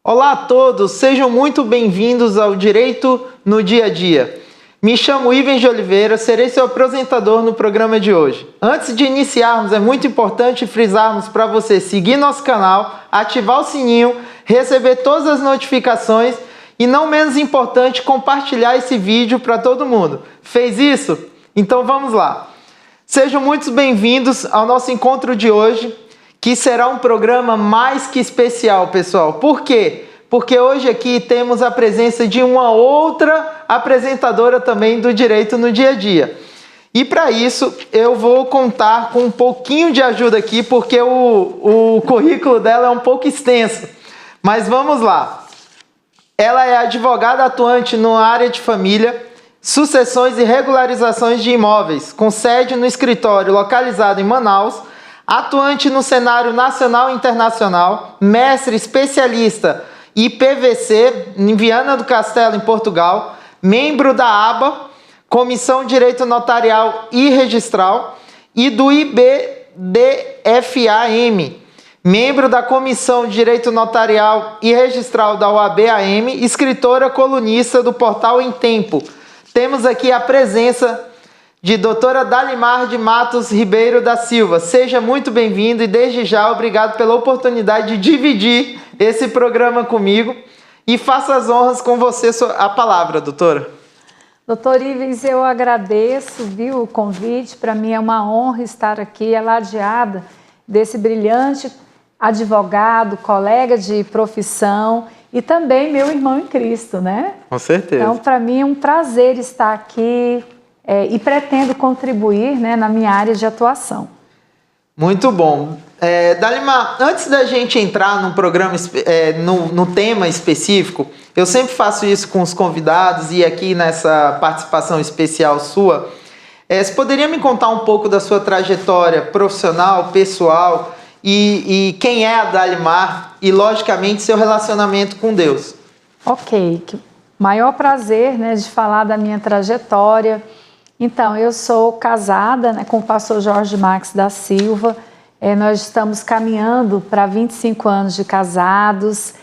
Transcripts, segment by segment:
Olá a todos, sejam muito bem-vindos ao Direito no Dia a Dia. Me chamo Ivens de Oliveira, serei seu apresentador no programa de hoje. Antes de iniciarmos, é muito importante frisarmos para você seguir nosso canal, ativar o sininho, receber todas as notificações e, não menos importante, compartilhar esse vídeo para todo mundo. Fez isso? Então vamos lá. Sejam muito bem-vindos ao nosso encontro de hoje, que será um programa mais que especial, pessoal. Por quê? Porque hoje aqui temos a presença de uma outra apresentadora também do Direito no Dia a Dia. E para isso eu vou contar com um pouquinho de ajuda aqui, porque o currículo dela é um pouco extenso. Mas vamos lá. Ela é advogada atuante na área de família, sucessões e regularizações de imóveis, com sede no escritório localizado em Manaus, atuante no cenário nacional e internacional, mestre especialista em PVC em Viana do Castelo, em Portugal, membro da ABA, Comissão de Direito Notarial e Registral, e do IBDFAM, membro da Comissão de Direito Notarial e Registral da OAB-AM, escritora colunista do portal Em Tempo. Temos aqui a presença de doutora Dalimar de Matos Ribeiro da Silva. Seja muito bem-vindo e, desde já, obrigado pela oportunidade de dividir esse programa comigo. E faço as honras com você a palavra, doutora. Doutor Ivens, eu agradeço, viu, o convite. Para mim é uma honra estar aqui, ladeada desse brilhante advogado, colega de profissão e também meu irmão em Cristo, né? Com certeza. Então, para mim é um prazer estar aqui e pretendo contribuir, né, na minha área de atuação. Muito bom. Dalimar, antes da gente entrar no programa, no tema específico, eu sempre faço isso com os convidados e aqui nessa participação especial sua, você poderia me contar um pouco da sua trajetória profissional, pessoal e quem é a Dalimar e, logicamente, seu relacionamento com Deus? Ok, maior prazer, né, de falar da minha trajetória. Então, eu sou casada, né, com o pastor Jorge Max da Silva. Nós estamos caminhando para 25 anos de casados.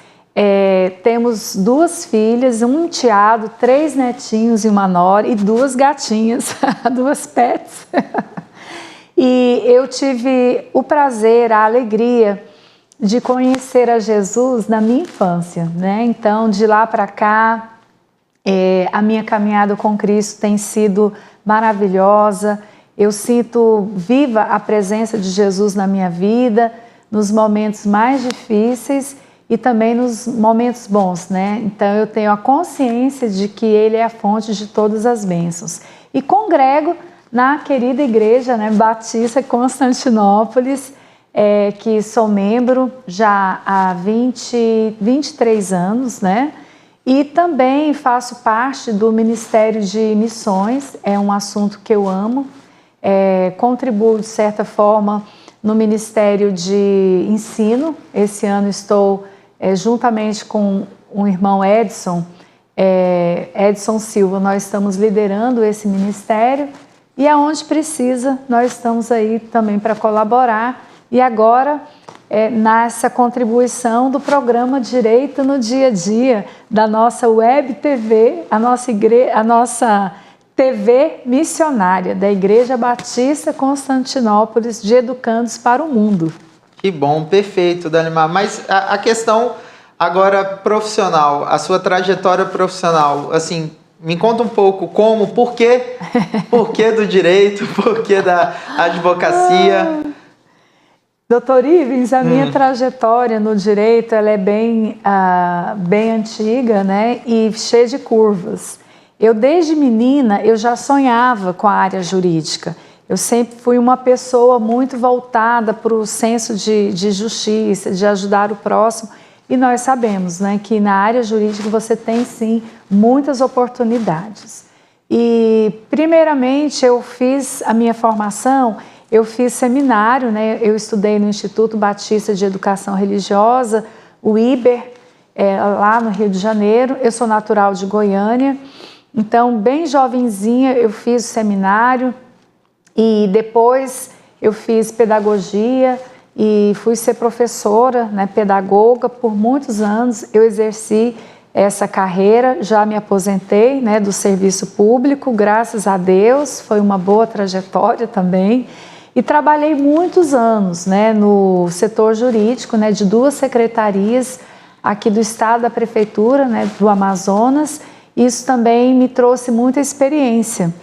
Temos 2 filhas, um enteado, 3 netinhos e uma nora e 2 gatinhas, 2 pets. E eu tive o prazer, a alegria de conhecer a Jesus na minha infância, né? Então, de lá para cá, a minha caminhada com Cristo tem sido maravilhosa. Eu sinto viva a presença de Jesus na minha vida, nos momentos mais difíceis e também nos momentos bons, né? Então eu tenho a consciência de que Ele é a fonte de todas as bênçãos. E congrego na querida igreja, né, Batista Constantinópolis, que sou membro já há 23 anos, né? E também faço parte do Ministério de Missões, é um assunto que eu amo. Contribuo, de certa forma, no Ministério de Ensino. Esse ano estou, juntamente com o irmão Edson Silva, nós estamos liderando esse ministério e aonde precisa, nós estamos aí também para colaborar. E agora, nessa contribuição do programa Direito no Dia a Dia, da nossa Web TV, a nossa TV missionária da Igreja Batista Constantinópolis de Educandos para o Mundo. Que bom, perfeito, Dalimar. Mas a questão agora profissional, a sua trajetória profissional, assim, me conta um pouco como, por quê do direito, por que da advocacia? Doutor Ivens, a minha trajetória no direito ela é bem antiga, né, e cheia de curvas. Eu, desde menina, eu já sonhava com a área jurídica. Eu sempre fui uma pessoa muito voltada para o senso de justiça, de ajudar o próximo. E nós sabemos, né, que na área jurídica você tem, sim, muitas oportunidades. E, primeiramente, eu fiz a minha formação, eu fiz seminário, né, eu estudei no Instituto Batista de Educação Religiosa, o IBER, lá no Rio de Janeiro. Eu sou natural de Goiânia. Então, bem jovenzinha, eu fiz o seminário e depois eu fiz pedagogia e fui ser professora, né, pedagoga por muitos anos. Eu exerci essa carreira, já me aposentei, né, do serviço público, graças a Deus, foi uma boa trajetória também. E trabalhei muitos anos, né, no setor jurídico, né, de 2 secretarias aqui do estado, da prefeitura, né, do Amazonas. Isso também me trouxe muita experiência.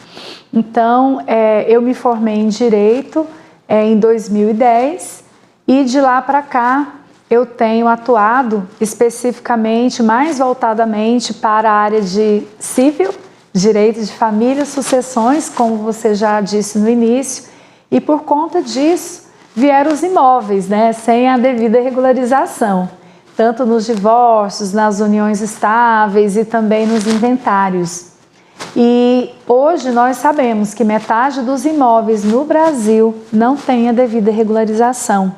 Então, eu me formei em Direito em 2010 e de lá para cá eu tenho atuado especificamente, mais voltadamente para a área de civil, direito de família, sucessões, como você já disse no início, e por conta disso vieram os imóveis, né, sem a devida regularização, tanto nos divórcios, nas uniões estáveis e também nos inventários. E hoje nós sabemos que metade dos imóveis no Brasil não tem a devida regularização.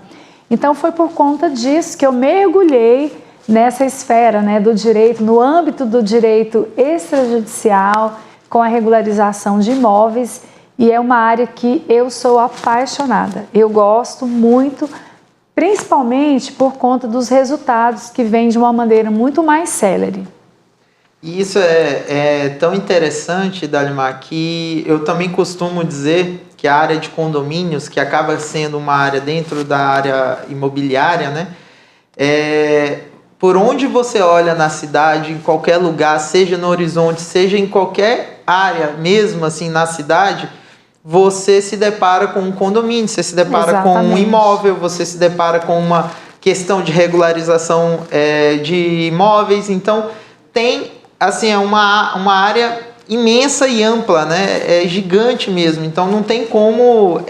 Então foi por conta disso que eu mergulhei nessa esfera, né, do direito, no âmbito do direito extrajudicial, com a regularização de imóveis, e é uma área que eu sou apaixonada. Eu gosto muito, principalmente por conta dos resultados que vêm de uma maneira muito mais célere. E isso é tão interessante, Dalimar, que eu também costumo dizer que a área de condomínios, que acaba sendo uma área dentro da área imobiliária, né? Por onde você olha na cidade, em qualquer lugar, seja no Horizonte, seja em qualquer área, mesmo assim na cidade, você se depara com um condomínio, você se depara com um imóvel, você se depara com uma questão de regularização de imóveis. Então, tem, assim, é uma área imensa e ampla, né? É gigante mesmo. Então, não tem como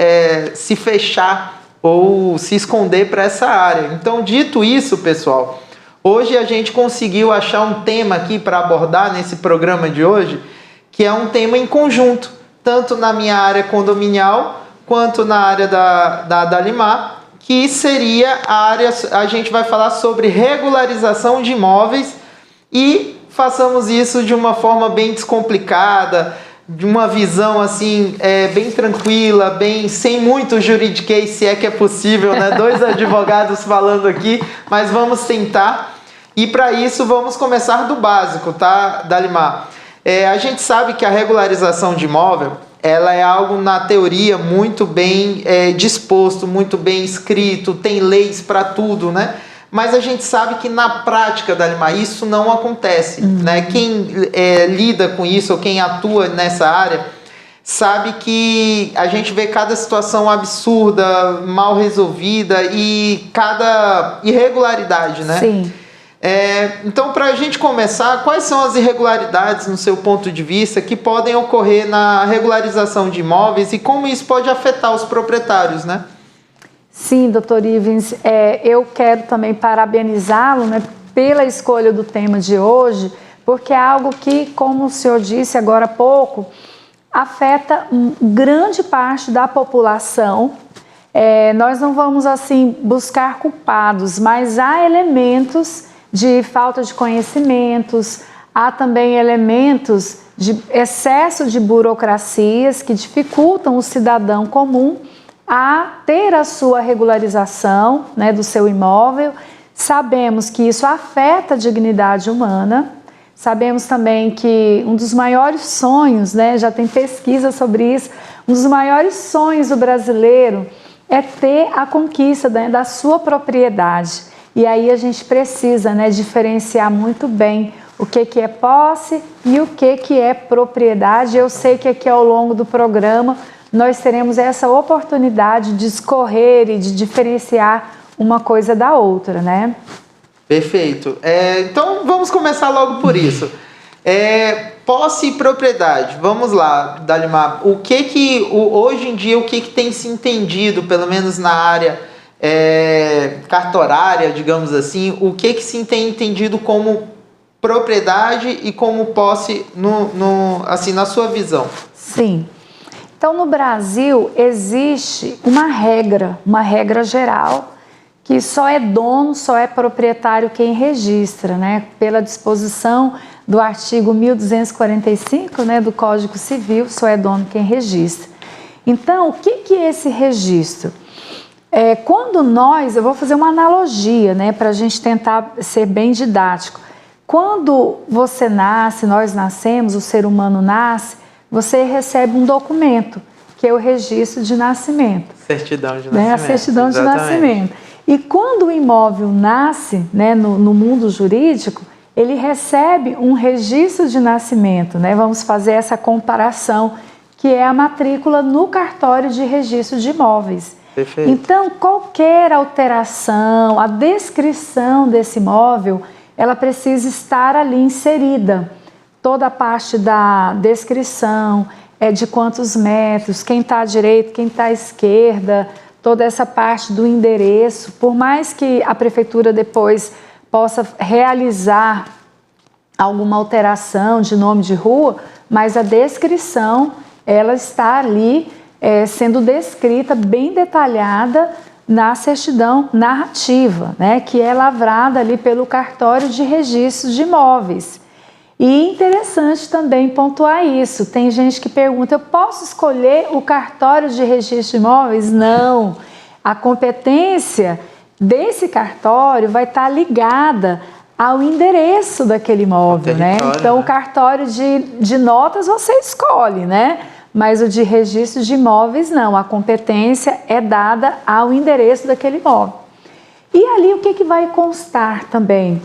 se fechar ou se esconder para essa área. Então, dito isso, pessoal, hoje a gente conseguiu achar um tema aqui para abordar nesse programa de hoje, que é um tema em conjunto, tanto na minha área condominial, quanto na área da Dalimar, que seria a área, a gente vai falar sobre regularização de imóveis, e façamos isso de uma forma bem descomplicada, de uma visão assim, bem tranquila, bem sem muito juridiquês, se é que é possível, né? 2 advogados falando aqui, mas vamos tentar. E para isso vamos começar do básico, tá, Dalimar? A gente sabe que a regularização de imóvel, ela é algo na teoria muito bem disposto, muito bem escrito, tem leis para tudo, né? Mas a gente sabe que na prática, Dalimar, isso não acontece, né? Quem lida com isso ou quem atua nessa área sabe que a gente vê cada situação absurda, mal resolvida e cada irregularidade, né? Sim. Então, para a gente começar, quais são as irregularidades, no seu ponto de vista, que podem ocorrer na regularização de imóveis e como isso pode afetar os proprietários, né? Sim, doutor Ivens, eu quero também parabenizá-lo, né, pela escolha do tema de hoje, porque é algo que, como o senhor disse agora há pouco, afeta grande parte da população. Nós não vamos, assim, buscar culpados, mas há elementos de falta de conhecimentos, há também elementos de excesso de burocracias que dificultam o cidadão comum a ter a sua regularização, né, do seu imóvel. Sabemos que isso afeta a dignidade humana, sabemos também que um dos maiores sonhos, né, já tem pesquisa sobre isso, um dos maiores sonhos do brasileiro é ter a conquista, né, da sua propriedade. E aí a gente precisa, né, diferenciar muito bem o que é posse e o que é propriedade. Eu sei que aqui ao longo do programa nós teremos essa oportunidade de escorrer e de diferenciar uma coisa da outra, né? Perfeito. Então vamos começar logo por isso. Posse e propriedade. Vamos lá, Dalimar. Hoje em dia, o que tem se entendido, pelo menos na área cartorária, digamos assim, o que se tem entendido como propriedade e como posse assim, na sua visão? Sim. Então, no Brasil, existe uma regra geral, que só é dono, só é proprietário quem registra, né? Pela disposição do artigo 1245, né, do Código Civil, só é dono quem registra. Então, o que é esse registro? Eu vou fazer uma analogia, né, para a gente tentar ser bem didático. Quando você nasce, nós nascemos, o ser humano nasce, você recebe um documento, que é o registro de nascimento. Certidão de nascimento. Né? A certidão de nascimento. E quando o imóvel nasce, né, no mundo jurídico, ele recebe um registro de nascimento, né? Vamos fazer essa comparação, que é a matrícula no cartório de registro de imóveis. Perfeito. Então, qualquer alteração, a descrição desse imóvel, ela precisa estar ali inserida. Toda a parte da descrição, de quantos metros, quem está à direita, quem está à esquerda, toda essa parte do endereço. Por mais que a prefeitura depois possa realizar alguma alteração de nome de rua, mas a descrição, ela está ali sendo descrita, bem detalhada na certidão narrativa, né, que é lavrada ali pelo cartório de registros de imóveis. E interessante também pontuar isso. Tem gente que pergunta, eu posso escolher o cartório de registro de imóveis? Não. A competência desse cartório vai estar ligada ao endereço daquele imóvel, né? Então, o cartório de notas você escolhe, né? Mas o de registro de imóveis não. A competência é dada ao endereço daquele imóvel. E ali o que vai constar também?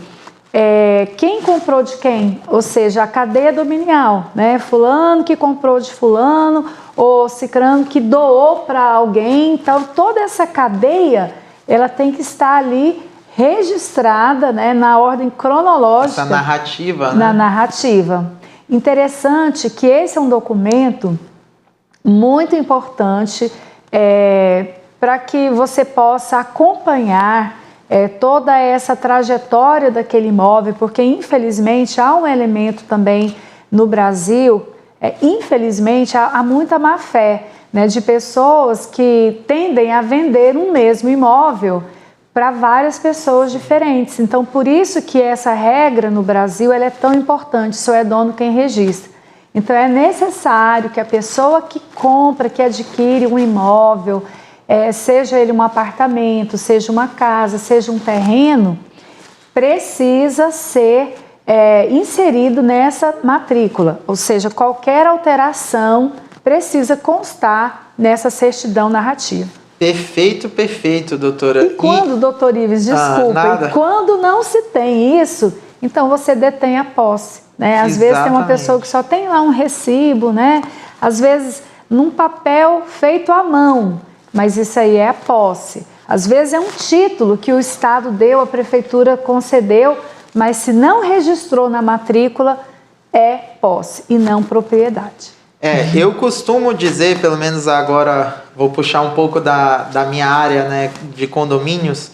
Quem comprou de quem? Ou seja, a cadeia dominial, né? Fulano que comprou de fulano, ou cicrano que doou para alguém. Então, toda essa cadeia, ela tem que estar ali registrada, né, na ordem cronológica. Essa narrativa, né? Na narrativa. Interessante que esse é um documento muito importante para que você possa acompanhar toda essa trajetória daquele imóvel, porque infelizmente há um elemento também no Brasil, infelizmente há muita má fé, né, de pessoas que tendem a vender um mesmo imóvel para várias pessoas diferentes. Então, por isso que essa regra no Brasil ela é tão importante, só é dono quem registra. Então, é necessário que a pessoa que compra, que adquire um imóvel, seja ele um apartamento, seja uma casa, seja um terreno, precisa ser inserido nessa matrícula. Ou seja, qualquer alteração precisa constar nessa certidão narrativa. Perfeito, perfeito, doutora. E quando, doutor Ives, desculpa, e quando não se tem isso, então você detém a posse, né? Às vezes tem uma pessoa que só tem lá um recibo, né? Às vezes num papel feito à mão, mas isso aí é a posse. Às vezes é um título que o Estado deu, a Prefeitura concedeu, mas se não registrou na matrícula, é posse e não propriedade. Eu costumo dizer, pelo menos agora vou puxar um pouco da minha área, né, de condomínios,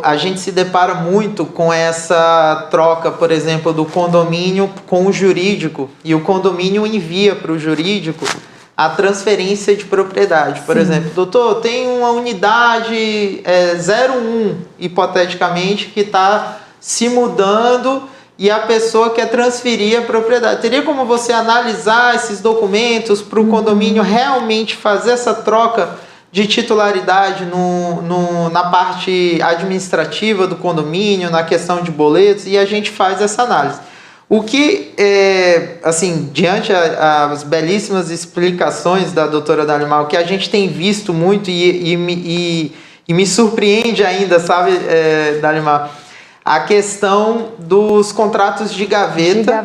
a gente se depara muito com essa troca, por exemplo, do condomínio com o jurídico, e o condomínio envia para o jurídico a transferência de propriedade. Por exemplo, doutor, tem uma unidade 01, hipoteticamente, que está se mudando e a pessoa quer transferir a propriedade. Teria como você analisar esses documentos para o condomínio realmente fazer essa troca de titularidade na parte administrativa do condomínio, na questão de boletos, e a gente faz essa análise. O que, assim, diante as belíssimas explicações da doutora Dalimar, o que a gente tem visto muito e me surpreende ainda, sabe, Dalimar? A questão dos contratos de gaveta.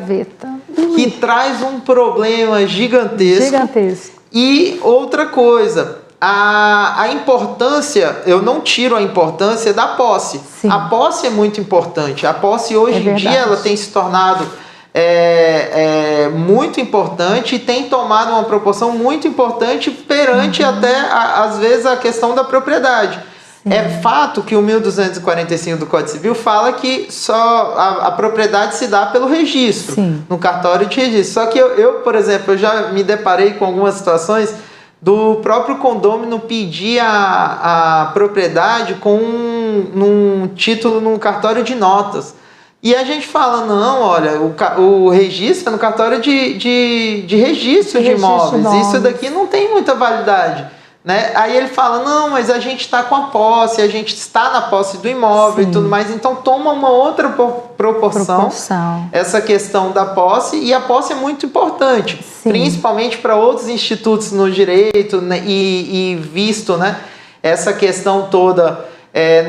Que traz um problema gigantesco. E outra coisa, a importância, eu não tiro a importância da posse. Sim. A posse é muito importante. A posse hoje em dia ela tem se tornado muito importante e tem tomado uma proporção muito importante perante até, às vezes, a questão da propriedade. Sim. É fato que o 1245 do Código Civil fala que só a propriedade se dá pelo registro, sim, no cartório de registro. Só que eu, por exemplo, eu já me deparei com algumas situações do próprio condômino pedir a propriedade com num título num cartório de notas. E a gente fala, não, olha, o registro é no cartório de registro de imóveis. Isso daqui não tem muita validade. né? Aí ele fala, não, mas a gente está com a posse, a gente está na posse do imóvel. Sim. E tudo mais, então toma uma outra proporção essa questão da posse, e a posse é muito importante, sim, principalmente para outros institutos no direito, né? E visto, né, essa questão toda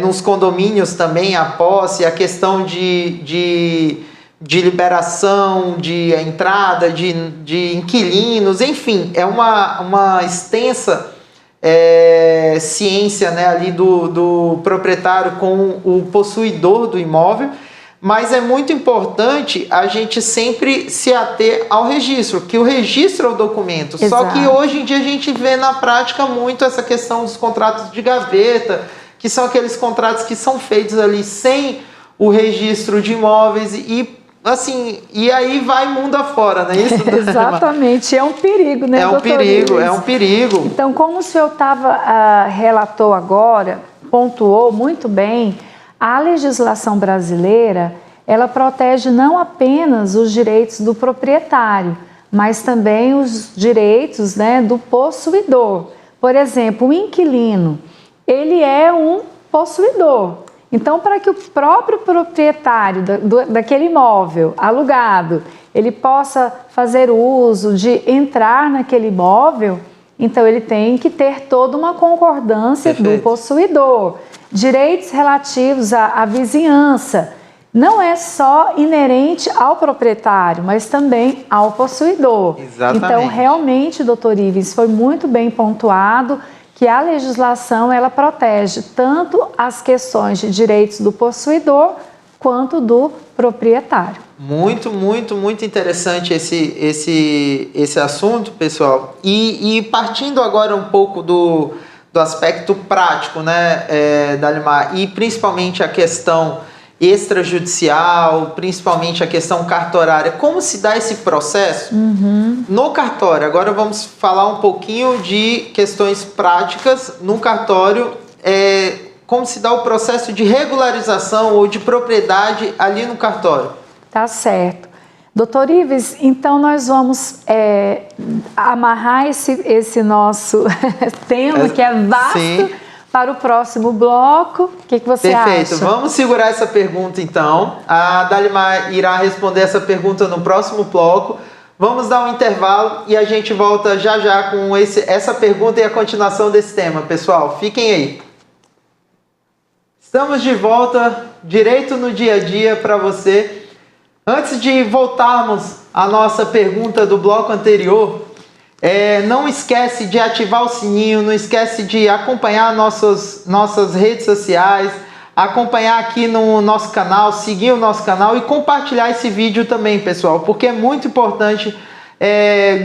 nos condomínios também, a posse, a questão de liberação, de entrada de inquilinos, enfim, é uma extensa ciência, né, ali do proprietário com o possuidor do imóvel, mas é muito importante a gente sempre se ater ao registro, que o registro é o documento. Exato. Só que hoje em dia a gente vê na prática muito essa questão dos contratos de gaveta, que são aqueles contratos que são feitos ali sem o registro de imóveis e aí vai mundo afora, não é isso? Exatamente, é um perigo, né, É um perigo. Então, como o senhor relatou agora, pontuou muito bem, a legislação brasileira, ela protege não apenas os direitos do proprietário, mas também os direitos, né, do possuidor. Por exemplo, o inquilino, ele é um possuidor. Então, para que o próprio proprietário daquele imóvel alugado, ele possa fazer uso de entrar naquele imóvel, então ele tem que ter toda uma concordância do possuidor. Direitos relativos à vizinhança. Não é só inerente ao proprietário, mas também ao possuidor. Exatamente. Então, realmente, doutor Ivens, foi muito bem pontuado que a legislação ela protege tanto as questões de direitos do possuidor quanto do proprietário. Muito, muito, muito interessante esse assunto, pessoal. E partindo agora um pouco do aspecto prático, né, Dalimar, e principalmente a questão extrajudicial, principalmente a questão cartorária. Como se dá esse processo no cartório? Agora vamos falar um pouquinho de questões práticas no cartório. Como se dá o processo de regularização ou de propriedade ali no cartório? Tá certo. Doutor Ivens, então nós vamos amarrar esse nosso tema, que é vasto, sim, para o próximo bloco. O que você acha? Perfeito. Vamos segurar essa pergunta, então. A Dalimar irá responder essa pergunta no próximo bloco. Vamos dar um intervalo e a gente volta já já com essa pergunta e a continuação desse tema. Pessoal, fiquem aí. Estamos de volta, direito no dia a dia para você. Antes de voltarmos à nossa pergunta do bloco anterior, não esquece de ativar o sininho, não esquece de acompanhar nossas redes sociais, acompanhar aqui no nosso canal, seguir o nosso canal e compartilhar esse vídeo também, pessoal, porque é muito importante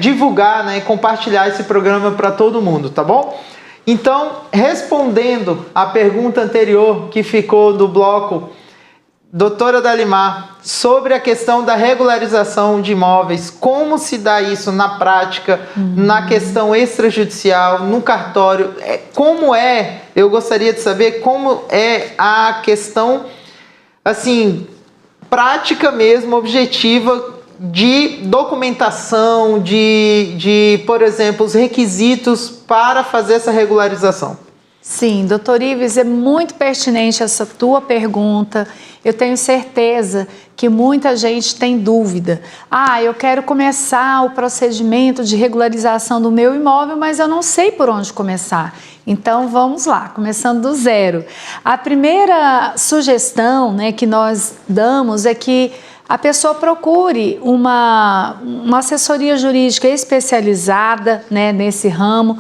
divulgar, né, e compartilhar esse programa para todo mundo, tá bom? Então, respondendo à pergunta anterior que ficou do bloco, doutora Dalimar, sobre a questão da regularização de imóveis, como se dá isso na prática, na questão extrajudicial, no cartório, eu gostaria de saber como é a questão, assim, prática mesmo, objetiva, de documentação, por exemplo, os requisitos para fazer essa regularização. Sim, doutor Ivens, é muito pertinente essa tua pergunta. Eu tenho certeza que muita gente tem dúvida. Eu quero começar o procedimento de regularização do meu imóvel, mas eu não sei por onde começar. Então, vamos lá, começando do zero. A primeira sugestão, né, que nós damos é que a pessoa procure uma assessoria jurídica especializada, né, nesse ramo.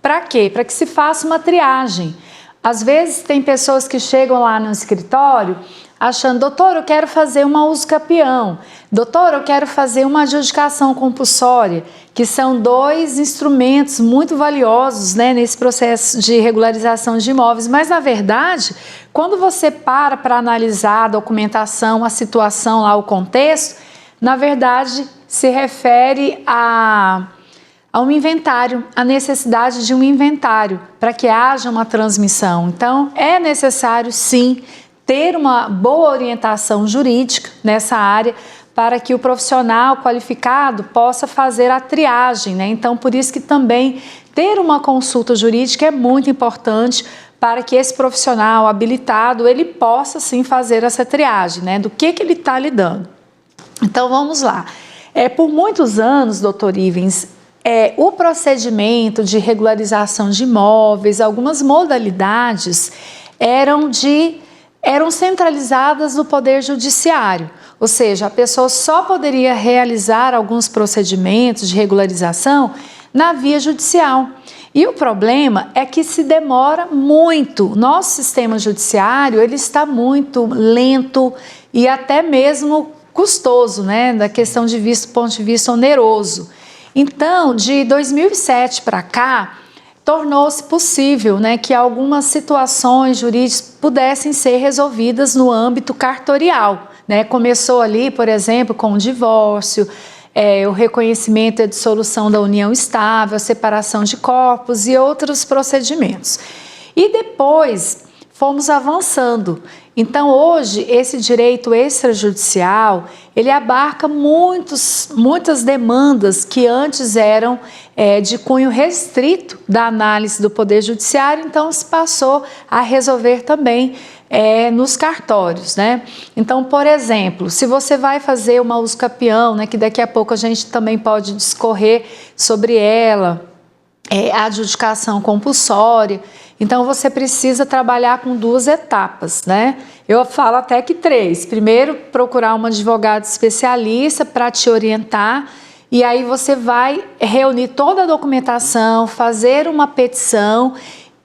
Para quê? Para que se faça uma triagem. Às vezes tem pessoas que chegam lá no escritório achando, doutor, eu quero fazer uma uso capião, doutor, eu quero fazer uma adjudicação compulsória, que são dois instrumentos muito valiosos, né, nesse processo de regularização de imóveis. Mas, na verdade, quando você para analisar a documentação, a situação lá, o contexto, na verdade, se refere a um inventário, a necessidade de um inventário para que haja uma transmissão. Então, é necessário, sim, ter uma boa orientação jurídica nessa área para que o profissional qualificado possa fazer a triagem, né? Então, por isso que também ter uma consulta jurídica é muito importante para que esse profissional habilitado, ele possa sim fazer essa triagem, né, do que ele está lidando. Então vamos lá. Por muitos anos, doutor Ivens, o procedimento de regularização de imóveis, algumas modalidades eram centralizadas no Poder Judiciário, ou seja, a pessoa só poderia realizar alguns procedimentos de regularização na via judicial. E o problema é que se demora muito. Nosso sistema judiciário, ele está muito lento e até mesmo custoso, né, da questão ponto de vista oneroso. Então, de 2007 para cá, tornou-se possível, né, que algumas situações jurídicas pudessem ser resolvidas no âmbito cartorial, né? Começou ali, por exemplo, com o divórcio, o reconhecimento e a dissolução da união estável, a separação de corpos e outros procedimentos. E depois fomos avançando. Então, hoje, esse direito extrajudicial, ele abarca muitas demandas que antes eram de cunho restrito da análise do Poder Judiciário, então se passou a resolver também nos cartórios, né? Então, por exemplo, se você vai fazer uma usucapião, né, que daqui a pouco a gente também pode discorrer sobre ela, a adjudicação compulsória, então você precisa trabalhar com 2 etapas, né? Eu falo até que 3. Primeiro, procurar um advogado especialista para te orientar, e aí você vai reunir toda a documentação, fazer uma petição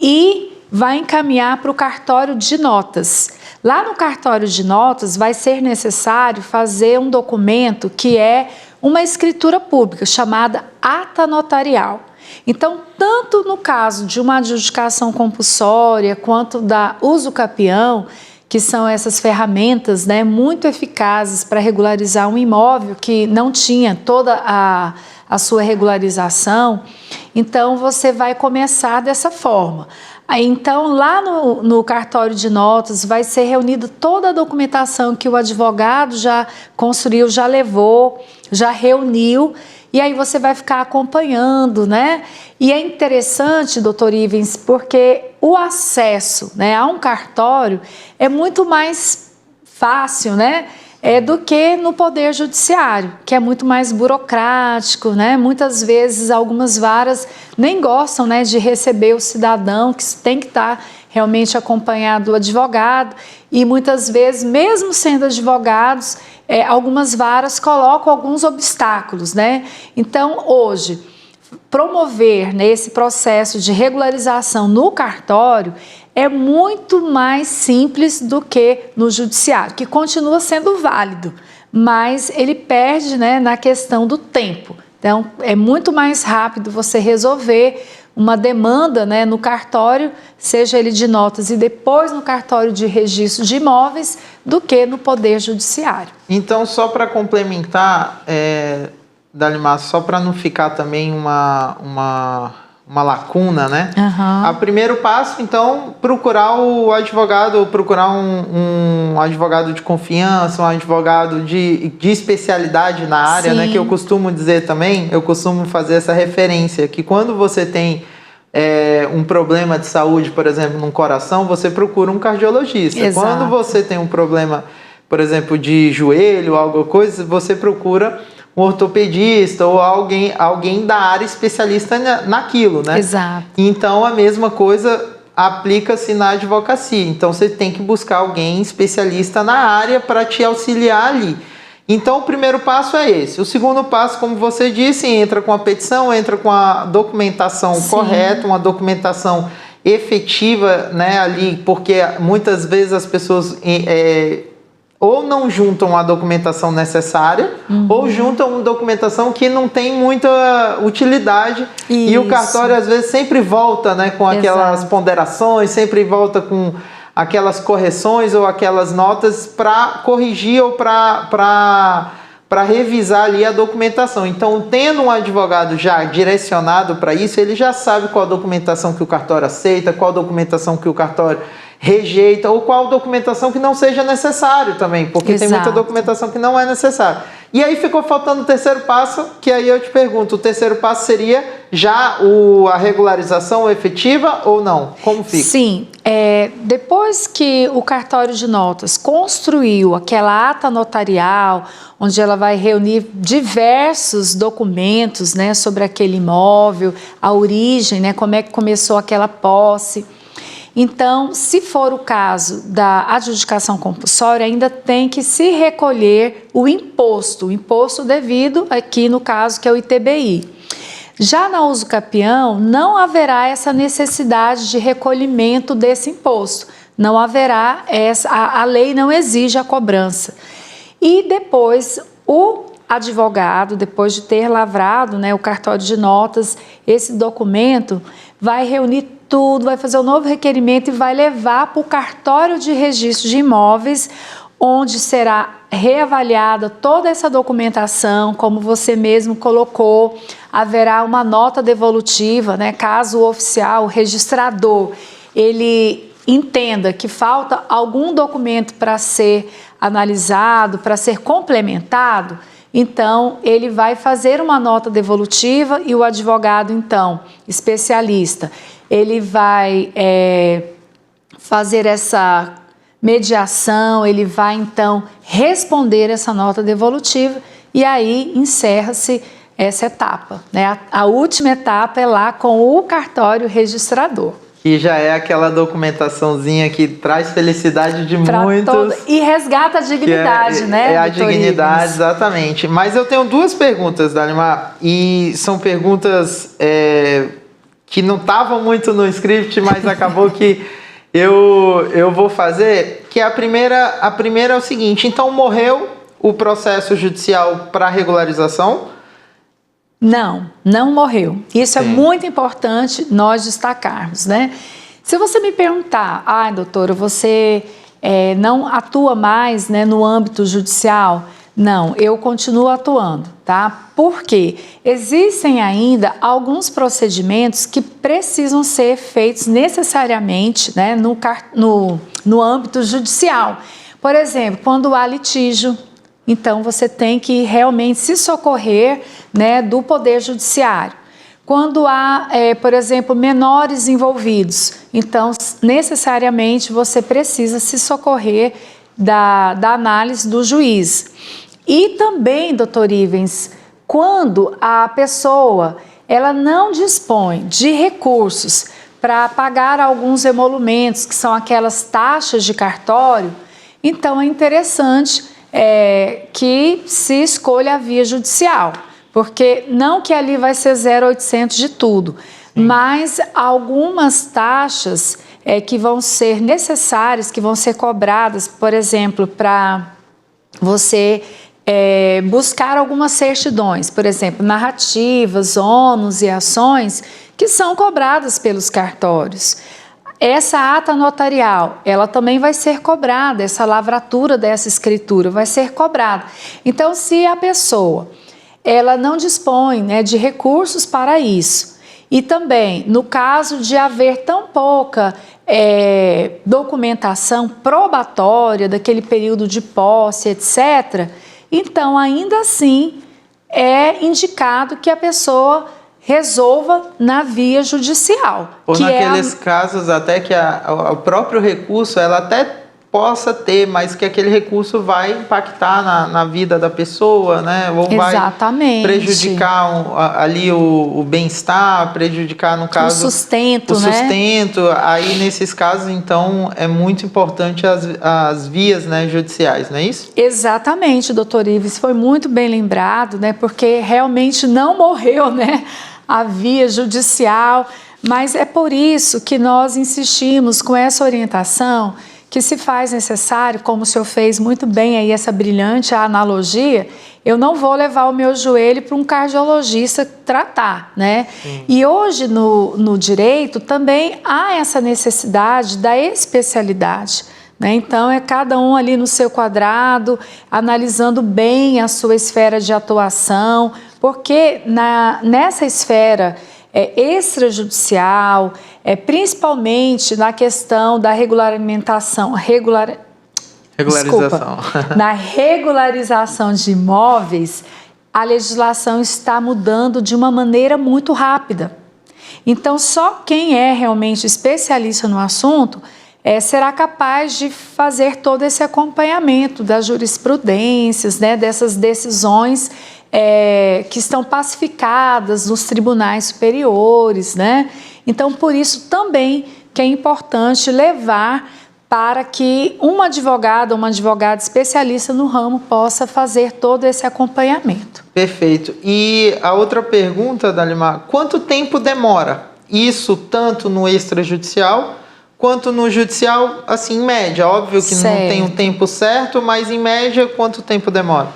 e vai encaminhar para o cartório de notas. Lá no cartório de notas vai ser necessário fazer um documento que é uma escritura pública, chamada ata notarial. Então, tanto no caso de uma adjudicação compulsória quanto da usucapião, que são essas ferramentas, né, muito eficazes para regularizar um imóvel que não tinha toda a sua regularização, então você vai começar dessa forma. Então, lá no cartório de notas vai ser reunida toda a documentação que o advogado já construiu, já levou, já reuniu, e aí você vai ficar acompanhando, né? E é interessante, doutor Ivens, porque o acesso, né, a um cartório é muito mais fácil, né? Do que no Poder Judiciário, que é muito mais burocrático, né? Muitas vezes algumas varas nem gostam, né, de receber o cidadão, que tem que estar realmente acompanhado do advogado, e muitas vezes, mesmo sendo advogados, algumas varas colocam alguns obstáculos, né? Então, hoje, promover, né, esse processo de regularização no cartório é muito mais simples do que no judiciário, que continua sendo válido, mas ele perde, né, na questão do tempo. Então, é muito mais rápido você resolver uma demanda, né, no cartório, seja ele de notas e depois no cartório de registro de imóveis, do que no Poder Judiciário. Então, só para complementar, Dalimar, só para não ficar também uma lacuna, né? Uhum. O primeiro passo, então, procurar o advogado, ou procurar um advogado de confiança, um advogado de especialidade na área, né? Que eu costumo dizer também, eu costumo fazer essa referência, que quando você tem um problema de saúde, por exemplo, no coração, você procura um cardiologista. Exato. Quando você tem um problema, por exemplo, de joelho, alguma coisa, você procura um ortopedista ou alguém da área especialista naquilo, né? Exato. Então, a mesma coisa aplica-se na advocacia. Então, você tem que buscar alguém especialista na área para te auxiliar ali. Então, o primeiro passo é esse. O segundo passo, como você disse, entra com a petição, entra com a documentação correta, uma documentação efetiva, né, ali, porque muitas vezes as pessoas ou não juntam a documentação necessária, ou juntam uma documentação que não tem muita utilidade. Isso. E o cartório, às vezes, sempre volta, né, com aquelas ponderações, sempre volta com aquelas correções ou aquelas notas para corrigir ou para revisar ali a documentação. Então, tendo um advogado já direcionado para isso, ele já sabe qual documentação que o cartório aceita, qual documentação que o cartório rejeita, ou qual documentação que não seja necessário também, porque tem muita documentação que não é necessária. E aí ficou faltando o terceiro passo, que aí eu te pergunto, o terceiro passo seria já a regularização efetiva ou não? Como fica? Sim, depois que o cartório de notas construiu aquela ata notarial, onde ela vai reunir diversos documentos, né, sobre aquele imóvel, a origem, né, como é que começou aquela posse. Então, se for o caso da adjudicação compulsória, ainda tem que se recolher o imposto devido aqui no caso que é o ITBI. Já na usucapião, não haverá essa necessidade de recolhimento desse imposto, não haverá, a lei não exige a cobrança. E depois o advogado, depois de ter lavrado, né, o cartório de notas, esse documento vai reunir tudo, vai fazer um novo requerimento e vai levar para o cartório de registro de imóveis, onde será reavaliada toda essa documentação, como você mesmo colocou, haverá uma nota devolutiva, né, caso o oficial, o registrador, ele entenda que falta algum documento para ser analisado, para ser complementado, então ele vai fazer uma nota devolutiva e o advogado, então, especialista, ele vai fazer essa mediação, ele vai então responder essa nota devolutiva e aí encerra-se essa etapa, né? A última etapa é lá com o cartório registrador. E já é aquela documentaçãozinha que traz felicidade de muitos. E resgata a dignidade, né? É a dignidade, exatamente. Mas eu tenho duas perguntas, Dalimar, e são perguntas que não estavam muito no script, mas acabou que eu vou fazer, que a primeira é o seguinte: então morreu o processo judicial para regularização? Não morreu. Isso é muito importante nós destacarmos, né? Se você me perguntar, doutora, você não atua mais, né, no âmbito judicial? Não, eu continuo atuando, tá? Por quê? Existem ainda alguns procedimentos que precisam ser feitos necessariamente, né, no âmbito judicial. Por exemplo, quando há litígio, então você tem que realmente se socorrer, né, do Poder Judiciário. Quando há, por exemplo, menores envolvidos, então necessariamente você precisa se socorrer da análise do juiz. E também, doutor Ivens, quando a pessoa ela não dispõe de recursos para pagar alguns emolumentos, que são aquelas taxas de cartório, então é interessante que se escolha a via judicial, porque não que ali vai ser 0,800 de tudo, mas algumas taxas que vão ser necessárias, que vão ser cobradas, por exemplo, para você buscar algumas certidões, por exemplo, narrativas, ônus e ações que são cobradas pelos cartórios. Essa ata notarial, ela também vai ser cobrada, essa lavratura dessa escritura vai ser cobrada. Então, se a pessoa ela não dispõe, né, de recursos para isso, e também no caso de haver tão pouca documentação probatória daquele período de posse, etc., então ainda assim é indicado que a pessoa resolva na via judicial. Ou naqueles casos até que o próprio recurso ela até possa ter, mas que aquele recurso vai impactar na vida da pessoa, né? Ou exatamente, vai prejudicar ali o bem-estar, prejudicar, no caso, o sustento, né? Sustento. Aí, nesses casos, então, é muito importante as vias, né, judiciais, não é isso? Exatamente, doutor Ives, foi muito bem lembrado, né? Porque realmente não morreu, né, a via judicial, mas é por isso que nós insistimos com essa orientação que se faz necessário, como o senhor fez muito bem aí essa brilhante analogia, eu não vou levar o meu joelho para um cardiologista tratar, né? E hoje no direito também há essa necessidade da especialidade, né? Então é cada um ali no seu quadrado, analisando bem a sua esfera de atuação, porque nessa esfera extrajudicial, principalmente na questão da regularização Desculpa, na regularização de imóveis, a legislação está mudando de uma maneira muito rápida. Então, só quem é realmente especialista no assunto será capaz de fazer todo esse acompanhamento das jurisprudências, né, dessas decisões que estão pacificadas nos tribunais superiores, né? Então, por isso também que é importante levar para que uma advogada especialista no ramo possa fazer todo esse acompanhamento. Perfeito. E a outra pergunta, Dalimar, quanto tempo demora? Isso tanto no extrajudicial quanto no judicial, assim, em média? Óbvio que não tem um tempo certo, mas em média, quanto tempo demora?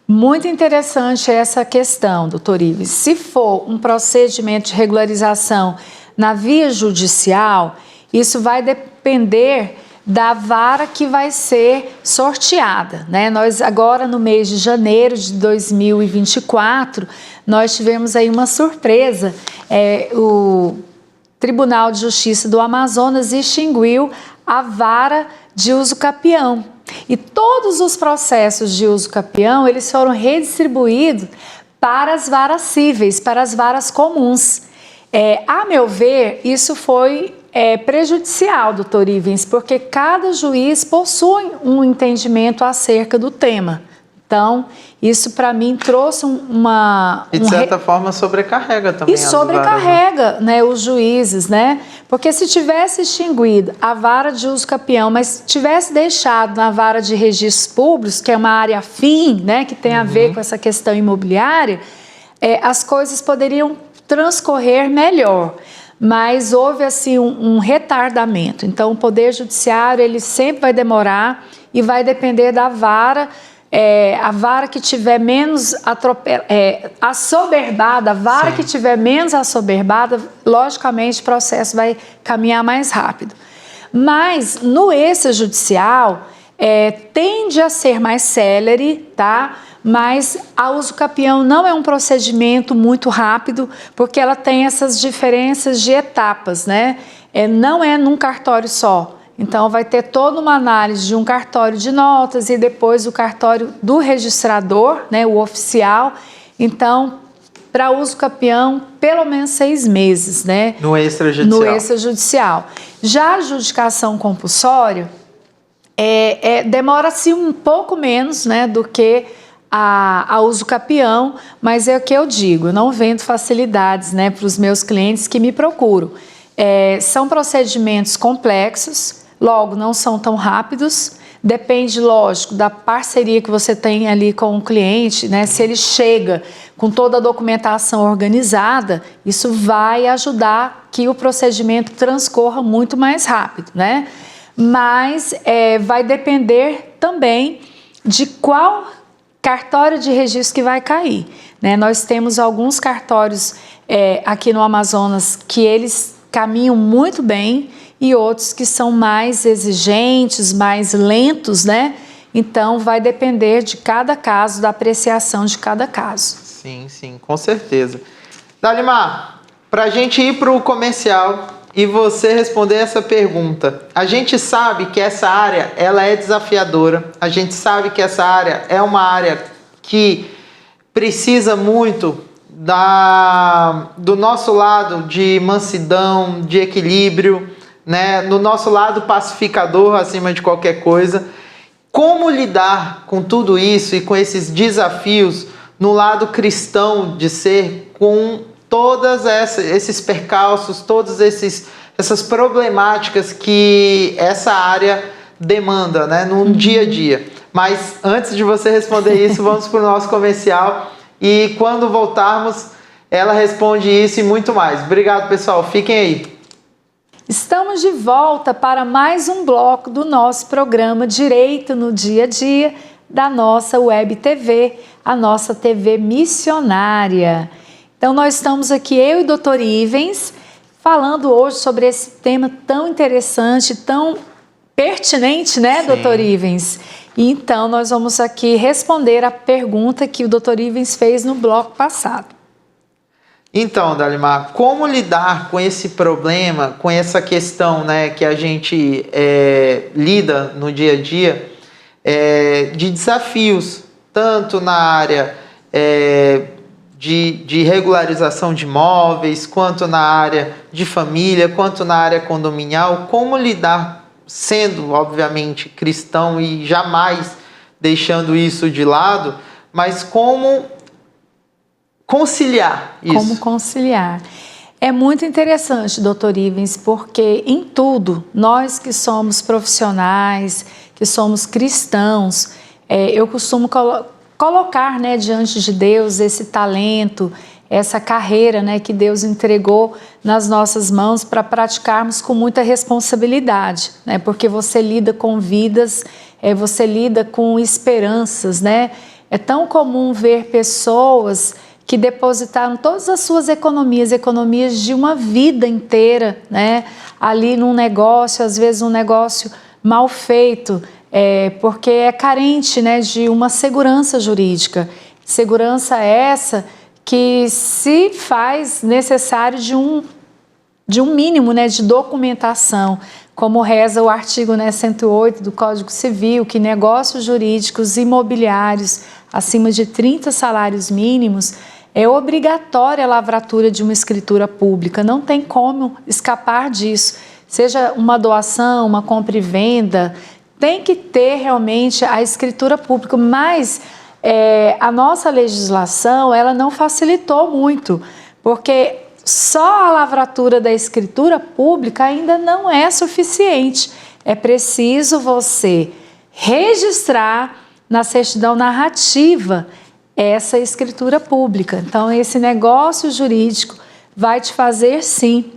Muito interessante essa questão, doutor Ives. Se for um procedimento de regularização na via judicial, isso vai depender da vara que vai ser sorteada, né? Nós agora no mês de janeiro de 2024, nós tivemos aí uma surpresa. O Tribunal de Justiça do Amazonas extinguiu a vara de uso capião. E todos os processos de uso capião, eles foram redistribuídos para as varas cíveis, para as varas comuns. A meu ver, isso foi prejudicial, doutor Ivens, porque cada juiz possui um entendimento acerca do tema. Então, isso para mim trouxe E de certa forma sobrecarrega também. E sobrecarrega, né, os juízes, né? Porque se tivesse extinguido a vara de uso capião, mas tivesse deixado na vara de registros públicos, que é uma área afim, né, que tem a ver com essa questão imobiliária, as coisas poderiam transcorrer melhor. Mas houve assim um retardamento. Então, o Poder Judiciário ele sempre vai demorar e vai depender da vara. A vara que tiver menos assoberbada, a vara que tiver menos assoberbada, logicamente o processo vai caminhar mais rápido. Mas no extrajudicial tende a ser mais célere, tá? Mas a uso capião não é um procedimento muito rápido, porque ela tem essas diferenças de etapas, né? Não é num cartório só. Então, vai ter toda uma análise de um cartório de notas e depois o cartório do registrador, né, o oficial. Então, para uso capião, pelo menos 6 meses, né? No extrajudicial. No extrajudicial. Já a adjudicação compulsória, demora-se um pouco menos, né, do que a uso capião, mas é o que eu digo, eu não vendo facilidades, né, para os meus clientes que me procuram. São procedimentos complexos, logo não são tão rápidos, depende, lógico, da parceria que você tem ali com o cliente, né? Se ele chega com toda a documentação organizada, isso vai ajudar que o procedimento transcorra muito mais rápido, né? Mas vai depender também de qual cartório de registro que vai cair, né? Nós temos alguns cartórios aqui no Amazonas que eles caminham muito bem e outros que são mais exigentes, mais lentos, né? Então, vai depender de cada caso, da apreciação de cada caso. Sim, sim, com certeza. Dalimar, para a gente ir para o comercial e você responder essa pergunta, a gente sabe que essa área ela é desafiadora, a gente sabe que essa área é uma área que precisa muito do nosso lado de mansidão, de equilíbrio, né? No nosso lado pacificador acima de qualquer coisa. Como lidar com tudo isso e com esses desafios no lado cristão de ser, com todos esses percalços, todas essas problemáticas que essa área demanda, né, no dia a dia. Mas antes de você responder isso, vamos para o nosso comercial e quando voltarmos, ela responde isso e muito mais. Obrigado, pessoal. Fiquem aí. Estamos de volta para mais um bloco do nosso programa Direito no Dia a Dia, da nossa Web TV, a nossa TV missionária. Então, nós estamos aqui, eu e o Dr. Ivens, falando hoje sobre esse tema tão interessante, tão pertinente, né, Sim. Dr. Ivens? E então, nós vamos aqui responder a pergunta que o Dr. Ivens fez no bloco passado. Então, Dalimar, como lidar com esse problema, com essa questão, né, que a gente lida no dia a dia, de desafios, tanto na área de regularização de imóveis, quanto na área de família, quanto na área condominial, como lidar, sendo, obviamente, cristão e jamais deixando isso de lado, mas como conciliar isso? Como conciliar. É muito interessante, doutor Ivens, porque em tudo, nós que somos profissionais, que somos cristãos, eu costumo colocar, né, diante de Deus esse talento, essa carreira, né, que Deus entregou nas nossas mãos para praticarmos com muita responsabilidade, né, porque você lida com vidas, você lida com esperanças, né? É tão comum ver pessoas que depositaram todas as suas economias de uma vida inteira, né, ali num negócio, às vezes um negócio mal feito, porque é carente, né, de uma segurança jurídica. Segurança essa que se faz necessário de um mínimo, né, de documentação, como reza o artigo, né, 108 do Código Civil, que negócios jurídicos imobiliários acima de 30 salários mínimos é obrigatória a lavratura de uma escritura pública, não tem como escapar disso. Seja uma doação, uma compra e venda, tem que ter realmente a escritura pública, mas a nossa legislação ela não facilitou muito, porque só a lavratura da escritura pública ainda não é suficiente. É preciso você registrar na certidão narrativa essa escritura pública. Então, esse negócio jurídico vai te fazer, sim,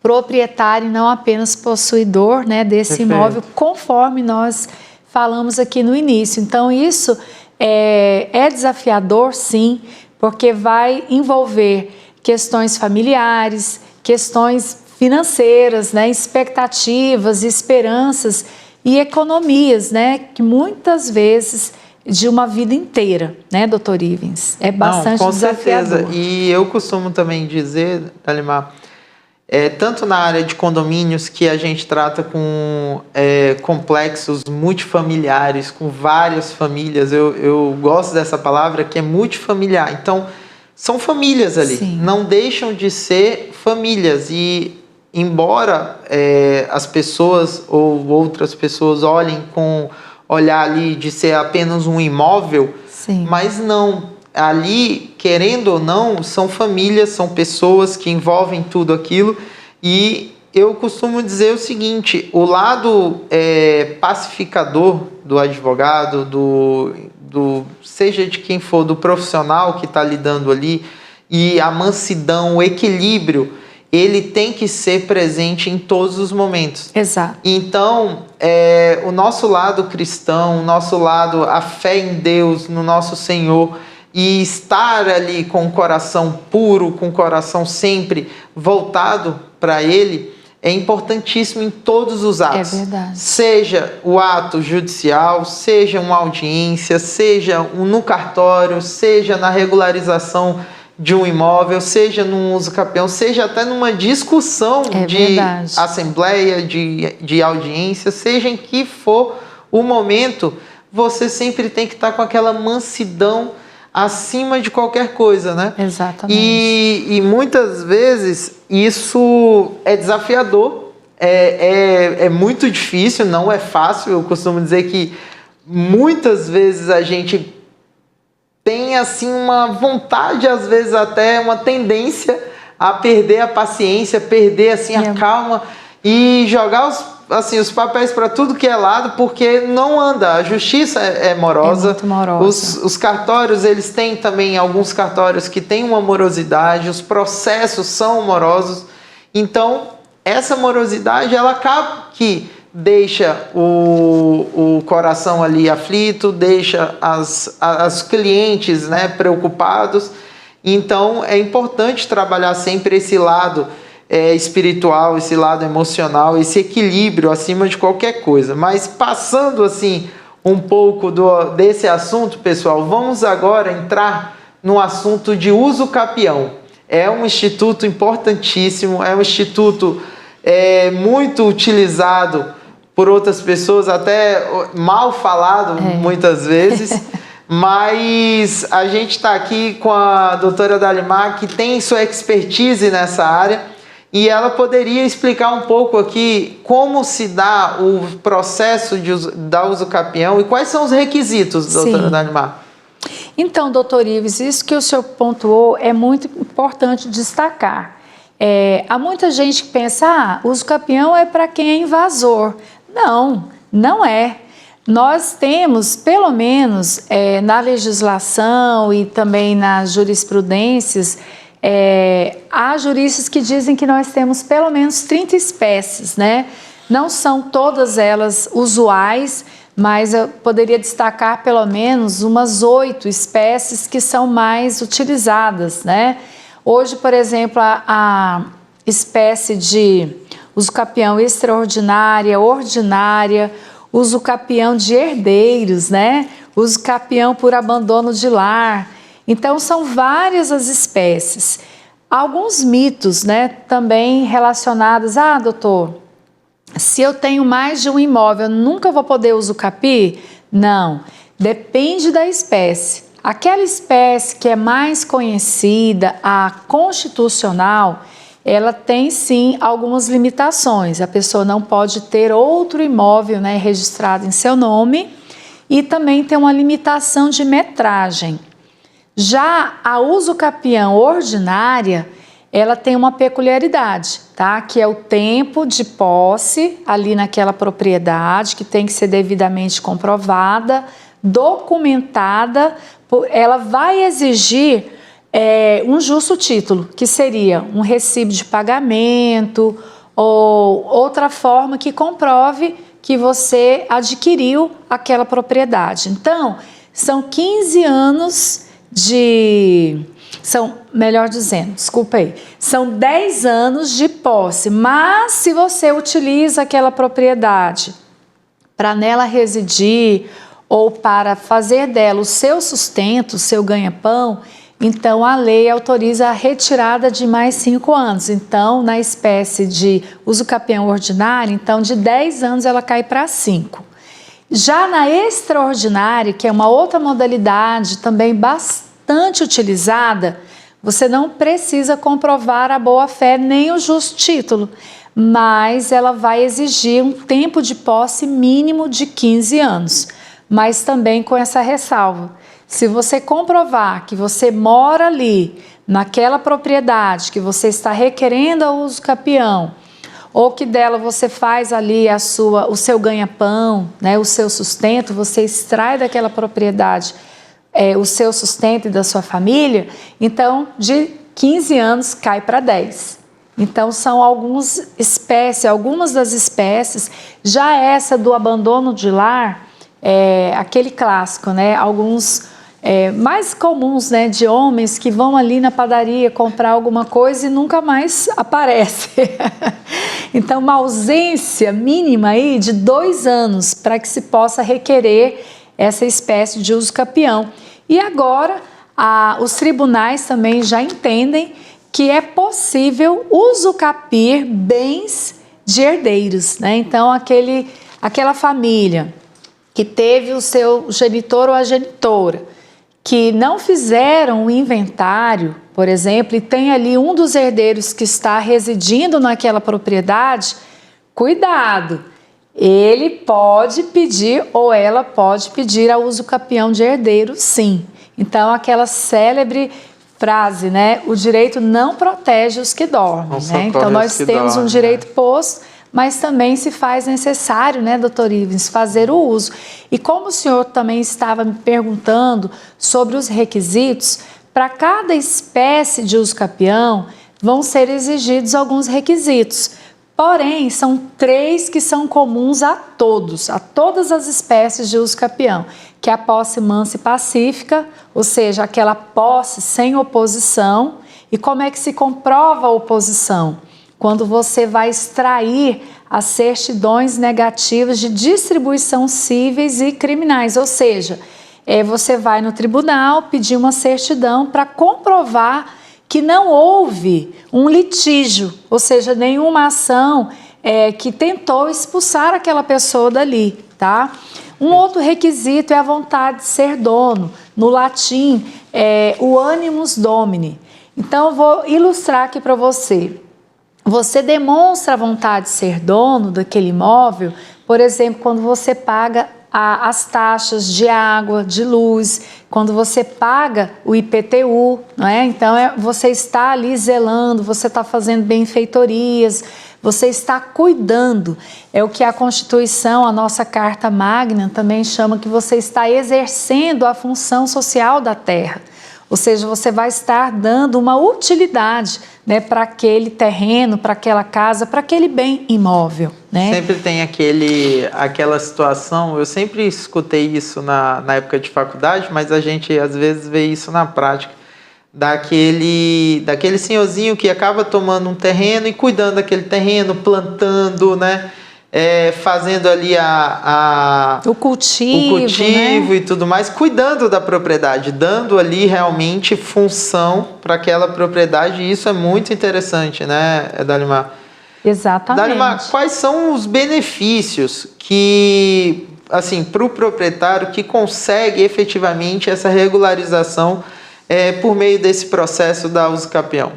proprietário e não apenas possuidor, né, desse imóvel, conforme nós falamos aqui no início. Então, isso é desafiador, sim, porque vai envolver questões familiares, questões financeiras, né, expectativas, esperanças e economias, né, que muitas vezes de uma vida inteira, né, doutor Ivens? É bastante desafiador. Com certeza. E eu costumo também dizer, Thalimar, tanto na área de condomínios, que a gente trata com complexos multifamiliares, com várias famílias, eu gosto dessa palavra, que é multifamiliar. Então, são famílias ali, sim, não deixam de ser famílias. E embora as pessoas ou outras pessoas olhem com olhar ali de ser apenas um imóvel, sim, mas não, ali, querendo ou não, são famílias, são pessoas que envolvem tudo aquilo. E eu costumo dizer o seguinte, o lado pacificador do advogado, seja de quem for, do profissional que está lidando ali, e a mansidão, o equilíbrio, ele tem que ser presente em todos os momentos. Exato. Então, o nosso lado cristão, o nosso lado, a fé em Deus, no nosso Senhor, e estar ali com o coração puro, com o coração sempre voltado para Ele, é importantíssimo em todos os atos. É verdade. Seja o ato judicial, seja uma audiência, seja no cartório, seja na regularização de um imóvel, seja num uso capião, seja até numa discussão de assembleia, de audiência, seja em que for o momento, você sempre tem que estar com aquela mansidão acima de qualquer coisa, né? Exatamente. E muitas vezes isso é desafiador, é muito difícil, não é fácil. Eu costumo dizer que muitas vezes a gente tem assim uma vontade, às vezes até uma tendência a perder a paciência, perder assim a calma e jogar os papéis para tudo que é lado, porque não anda. A justiça é morosa. É muito morosa. Os cartórios, eles têm também alguns cartórios que têm uma morosidade, os processos são morosos. Então, essa morosidade, ela acaba que deixa o coração ali aflito, deixa as clientes, né, preocupados. Então, é importante trabalhar sempre esse lado espiritual, esse lado emocional, esse equilíbrio acima de qualquer coisa. Mas passando assim um pouco desse assunto, pessoal, vamos agora entrar no assunto de uso capião. É um instituto importantíssimo, é um instituto muito utilizado por outras pessoas, até mal falado muitas vezes, mas a gente está aqui com a doutora Dalimar, que tem sua expertise nessa área, e ela poderia explicar um pouco aqui como se dá o processo da usucapião e quais são os requisitos, doutora Dalimar. Então, doutor Ives, isso que o senhor pontuou é muito importante destacar. Há muita gente que pensa, usucapião é para quem é invasor. Não, não é. Nós temos, pelo menos na legislação e também nas jurisprudências, há juristas que dizem que nós temos pelo menos 30 espécies, né? Não são todas elas usuais, mas eu poderia destacar pelo menos umas 8 espécies que são mais utilizadas, né? Hoje, por exemplo, a espécie de usucapião extraordinária, ordinária, usucapião de herdeiros, né? Usucapião por abandono de lar. Então, são várias as espécies. Alguns mitos, né, também relacionados, doutor, se eu tenho mais de um imóvel, eu nunca vou poder usucapi? Não, depende da espécie. Aquela espécie que é mais conhecida, a constitucional, ela tem sim algumas limitações. A pessoa não pode ter outro imóvel, né, registrado em seu nome, e também tem uma limitação de metragem. Já a usucapião ordinária, ela tem uma peculiaridade, tá? Que é o tempo de posse ali naquela propriedade, que tem que ser devidamente comprovada, documentada. Ela vai exigir um justo título, que seria um recibo de pagamento ou outra forma que comprove que você adquiriu aquela propriedade. Então, são 15 anos melhor dizendo, desculpa aí, são 10 anos de posse, mas se você utiliza aquela propriedade para nela residir ou para fazer dela o seu sustento, o seu ganha-pão, então a lei autoriza a retirada de mais 5 anos. Então, na espécie de usucapião ordinário, então de 10 anos ela cai para 5. Já na extraordinária, que é uma outra modalidade também bastante utilizada, você não precisa comprovar a boa-fé nem o justo título, mas ela vai exigir um tempo de posse mínimo de 15 anos, mas também com essa ressalva. Se você comprovar que você mora ali, naquela propriedade, que você está requerendo a usucapião, ou que dela você faz ali o seu ganha-pão, né, o seu sustento, você extrai daquela propriedade o seu sustento e da sua família, então de 15 anos cai para 10. Então são algumas das espécies, já essa do abandono de lar, aquele clássico, né, alguns mais comuns, né, de homens que vão ali na padaria comprar alguma coisa e nunca mais aparece. Então, uma ausência mínima aí de 2 anos para que se possa requerer essa espécie de usucapião. E agora, os tribunais também já entendem que é possível usucapir bens de herdeiros, né? Então, aquela família que teve o seu genitor ou a genitora, que não fizeram o inventário, por exemplo, e tem ali um dos herdeiros que está residindo naquela propriedade, cuidado, ele pode pedir ou ela pode pedir a usucapião de herdeiro, sim. Então, aquela célebre frase, né? O direito não protege os que dormem, né? Então, nós temos um direito posto, mas também se faz necessário, né, doutor Ivens, fazer o uso. E como o senhor também estava me perguntando sobre os requisitos, para cada espécie de usucapião vão ser exigidos alguns requisitos. Porém, são 3 que são comuns a todas as espécies de usucapião, que é a posse mansa e pacífica, ou seja, aquela posse sem oposição. E como é que se comprova a oposição? Quando você vai extrair as certidões negativas de distribuição cíveis e criminais, ou seja, você vai no tribunal pedir uma certidão para comprovar que não houve um litígio, ou seja, nenhuma ação que tentou expulsar aquela pessoa dali, tá? Um outro requisito é a vontade de ser dono. No latim, o animus domini. Então, eu vou ilustrar aqui para você. Você demonstra a vontade de ser dono daquele imóvel, por exemplo, quando você paga as taxas de água, de luz, quando você paga o IPTU, não é? Então, você está ali zelando, você está fazendo benfeitorias, você está cuidando. É o que a Constituição, a nossa Carta Magna, também chama que você está exercendo a função social da terra. Ou seja, você vai estar dando uma utilidade, né, para aquele terreno, para aquela casa, para aquele bem imóvel. Né? Sempre tem aquela situação, eu sempre escutei isso na época de faculdade, mas a gente às vezes vê isso na prática, daquele senhorzinho que acaba tomando um terreno e cuidando daquele terreno, plantando, né? Fazendo ali o cultivo, né? E tudo mais, cuidando da propriedade, dando ali realmente função para aquela propriedade, e isso é muito interessante, né, Dalimar? Exatamente. Dalimar, quais são os benefícios que, assim, para o proprietário que consegue efetivamente essa regularização por meio desse processo da usucapião?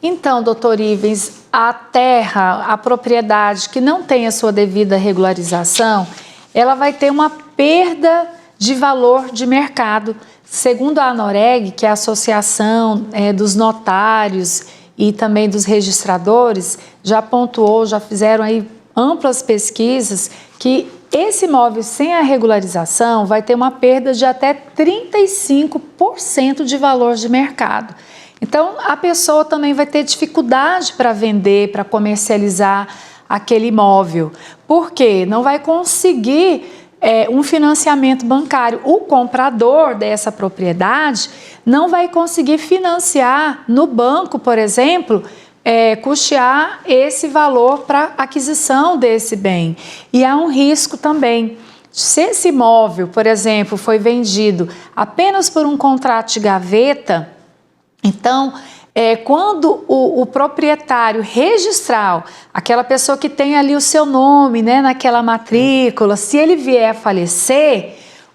Então, doutor Ivens, a terra, a propriedade que não tem a sua devida regularização, ela vai ter uma perda de valor de mercado. Segundo a ANOREG, que é a Associação dos Notários e também dos Registradores, já pontuou, já fizeram aí amplas pesquisas que esse imóvel sem a regularização vai ter uma perda de até 35% de valor de mercado. Então, a pessoa também vai ter dificuldade para vender, para comercializar aquele imóvel. Por quê? Não vai conseguir um financiamento bancário. O comprador dessa propriedade não vai conseguir financiar no banco, por exemplo, custear esse valor para aquisição desse bem. E há um risco também. Se esse imóvel, por exemplo, foi vendido apenas por um contrato de gaveta, então, quando o proprietário registral, aquela pessoa que tem ali o seu nome, né, naquela matrícula, se ele vier a falecer,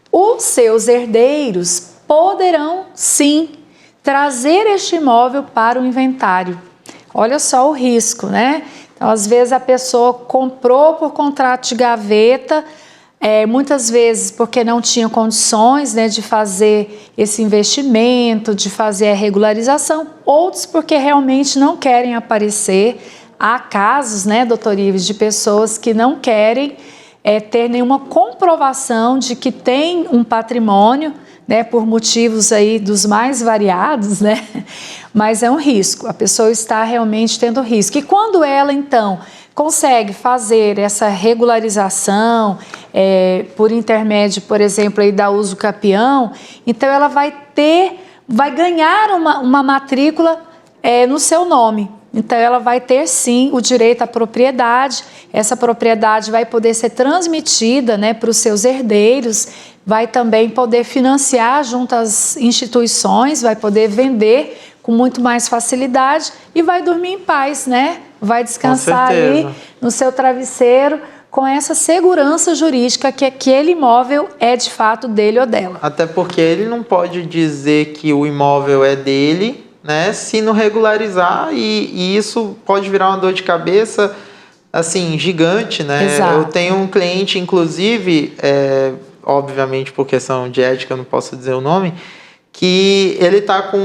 os seus herdeiros poderão, sim, trazer este imóvel para o inventário. Olha só o risco, né? Então, às vezes a pessoa comprou por contrato de gaveta, muitas vezes porque não tinha condições, né, de fazer esse investimento, de fazer a regularização, outros porque realmente não querem aparecer. Há casos, né, doutor Ives, de pessoas que não querem ter nenhuma comprovação de que tem um patrimônio, né, por motivos aí dos mais variados, né, mas é um risco, a pessoa está realmente tendo risco. E quando ela, então, consegue fazer essa regularização por intermédio, por exemplo, aí da usucapião, então ela vai ganhar uma matrícula no seu nome. Então ela vai ter sim o direito à propriedade, essa propriedade vai poder ser transmitida, né, para os seus herdeiros, vai também poder financiar junto às instituições, vai poder vender com muito mais facilidade e vai dormir em paz, né? Vai descansar ali no seu travesseiro com essa segurança jurídica que aquele imóvel é de fato dele ou dela. Até porque ele não pode dizer que o imóvel é dele, né, se não regularizar, e isso pode virar uma dor de cabeça assim, gigante, né? Exato. Eu tenho um cliente, inclusive, obviamente por questão de ética eu não posso dizer o nome, que ele está com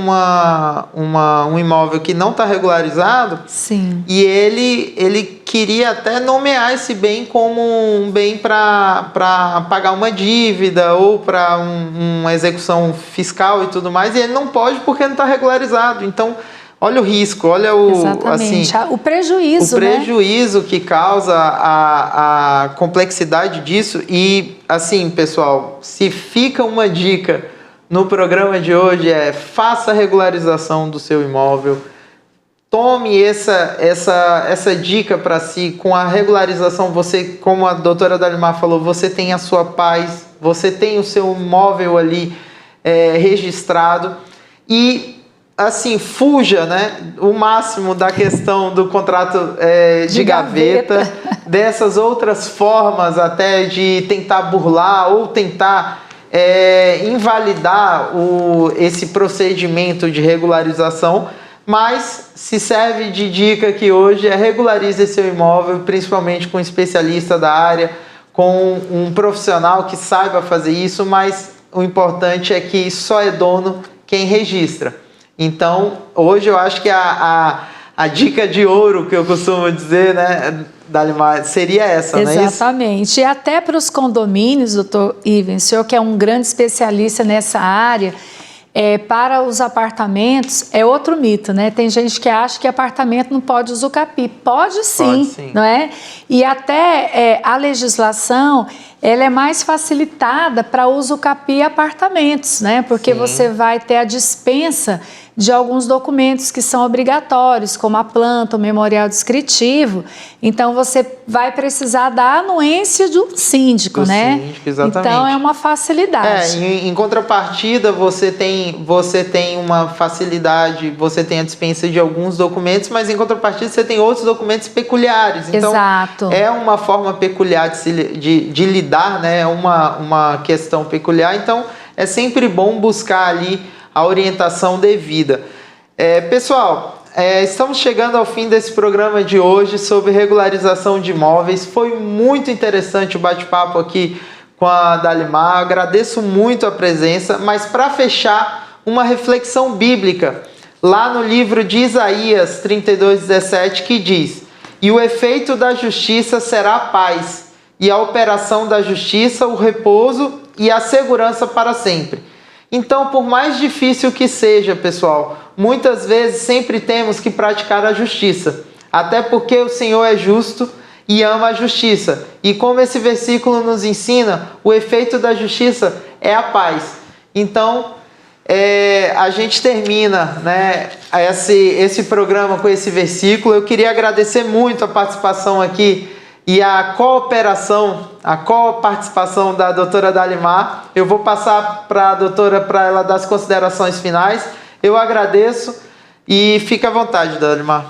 um imóvel que não está regularizado. Sim. E ele queria até nomear esse bem como um bem para pagar uma dívida ou para uma execução fiscal e tudo mais, e ele não pode porque não está regularizado. Então, olha o risco, olha o prejuízo, prejuízo que causa a complexidade disso. E, assim, pessoal, se fica uma dica no programa de hoje faça a regularização do seu imóvel. Tome essa dica para si. Com a regularização, você, como a doutora Dalimar falou, você tem a sua paz, você tem o seu imóvel ali registrado. E, assim, fuja, né, o máximo da questão do contrato de gaveta, dessas outras formas até de tentar burlar ou tentar invalidar esse procedimento de regularização, mas se serve de dica que hoje regularize seu imóvel, principalmente com um especialista da área, com um profissional que saiba fazer isso, mas o importante é que só é dono quem registra. Então, hoje eu acho que a dica de ouro que eu costumo dizer, né, Dalimar, seria essa, não é isso? Exatamente. E até para os condomínios, doutor Ivan, o senhor que é um grande especialista nessa área, para os apartamentos é outro mito, né? Tem gente que acha que apartamento não pode usucapi. Pode sim, não é? E até a legislação, ela é mais facilitada para usucapi apartamentos, né? Porque você vai ter a dispensa de alguns documentos que são obrigatórios, como a planta, o memorial descritivo. Então, você vai precisar da anuência do síndico, né? Síndico, exatamente. Então, é uma facilidade. Em contrapartida, você tem uma facilidade, você tem a dispensa de alguns documentos, mas em contrapartida você tem outros documentos peculiares. Então, exato. É uma forma peculiar de lidar, né? É uma questão peculiar. Então, é sempre bom buscar ali a orientação devida. Pessoal, estamos chegando ao fim desse programa de hoje sobre regularização de imóveis. Foi muito interessante o bate-papo aqui com a Dalimar. Agradeço muito a presença, mas para fechar, uma reflexão bíblica lá no livro de Isaías 32:17, que diz: "E o efeito da justiça será a paz, e a operação da justiça o repouso e a segurança para sempre." Então, por mais difícil que seja, pessoal, muitas vezes sempre temos que praticar a justiça, até porque o Senhor é justo e ama a justiça. E como esse versículo nos ensina, o efeito da justiça é a paz. Então, a gente termina, né, esse programa com esse versículo. Eu queria agradecer muito a participação aqui e a coparticipação da doutora Dalimar. Eu vou passar para a doutora para ela dar as considerações finais. Eu agradeço e fica à vontade, Dalimar.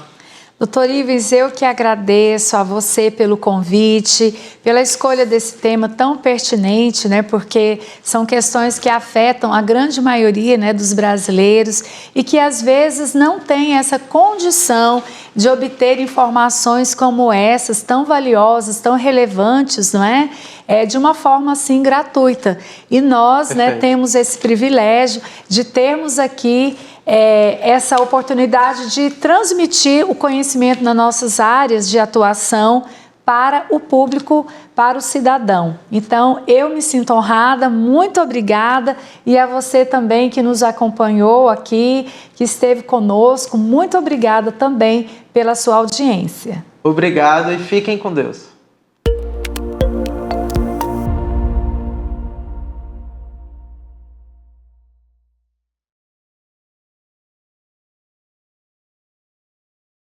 Doutor Ives, eu que agradeço a você pelo convite, pela escolha desse tema tão pertinente, né? Porque são questões que afetam a grande maioria, né, dos brasileiros e que às vezes não tem essa condição de obter informações como essas, tão valiosas, tão relevantes, não é? De uma forma assim gratuita. E nós, né, temos esse privilégio de termos aqui essa oportunidade de transmitir o conhecimento nas nossas áreas de atuação para o público, para o cidadão. Então, eu me sinto honrada, muito obrigada, e a você também que nos acompanhou aqui, que esteve conosco, muito obrigada também pela sua audiência. Obrigado e fiquem com Deus.